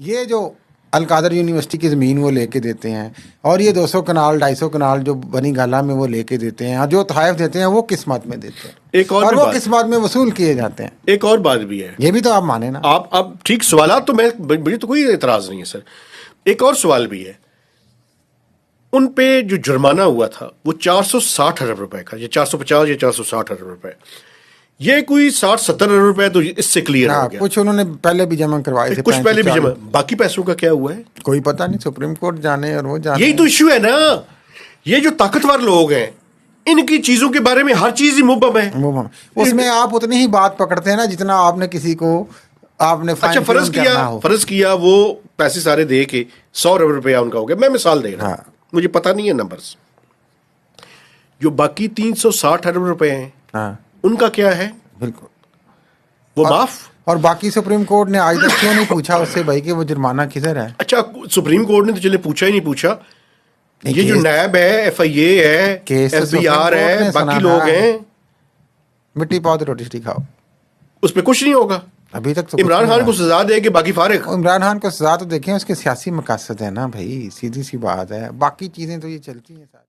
یہ جو القادر یونیورسٹی کی زمین وہ لے کے دیتے ہیں، اور یہ 200 کنال 250 کنال جو بنی گالا میں وہ لے کے دیتے ہیں، اور جو تحائف دیتے ہیں وہ قسمت میں دیتے ہیں، ایک اور وہ قسمت میں وصول کیے جاتے ہیں. ایک اور بات بھی ہے، یہ بھی تو آپ مانیں نا. آپ ٹھیک سوالات تو مجھے تو کوئی اعتراض نہیں ہے سر. ایک اور سوال بھی ہے، ان پہ جو جرمانہ ہوا تھا وہ 460 ارب روپے کا، یا 450 یا 460 ارب روپے، یہ کوئی 60-70 ارب روپے تو اس سے کلیئر ہو گیا. کچھ انہوں نے پہلے بھی جمع کروائے تھے، کچھ پہلے بھی جمع، باقی پیسوں کا کیا ہوا ہے کوئی پتہ نہیں. سپریم کورٹ جانے اور وہ جانے. یہی تو ایشو ہے نا. یہ جو طاقتور لوگ ہیں ان کی چیزوں کے بارے میں ہر چیز ہی مبہم ہے. اس میں آپ اتنی ہی بات پکڑتے ہیں نا جتنا آپ نے کسی کو آپ نے اچھا فرض کیا وہ پیسے سارے دے کے 100 ارب روپیہ ان کا ہو گیا، میں مثال دے رہا ہوں، مجھے پتہ نہیں ہے نمبرز. جو باقی 360 ارب روپے ہیں ان کا کیا ہے؟ بالکل وہ معاف. اور باقی سپریم کورٹ نے آج تک کیوں نہیں پوچھا اس سے بھائی کہ وہ جرمانہ کدھر ہے؟ اچھا سپریم کورٹ نے تو چلے پوچھا ہی نہیں پوچھا. یہ جو نیب ہے، ایف آئی اے ہے، ایف بی آر ہے، باقی لوگ ہیں، مٹی پاؤ تو روٹی کھاؤ، اس پہ کچھ نہیں ہوگا. ابھی تک تو عمران خان کو سزا دے کے باقی فارغ. عمران خان کو سزا تو دیکھیں، اس کے سیاسی مقاصد ہے نا بھائی، سیدھی سی بات ہے. باقی چیزیں تو یہ چلتی ہیں ساری.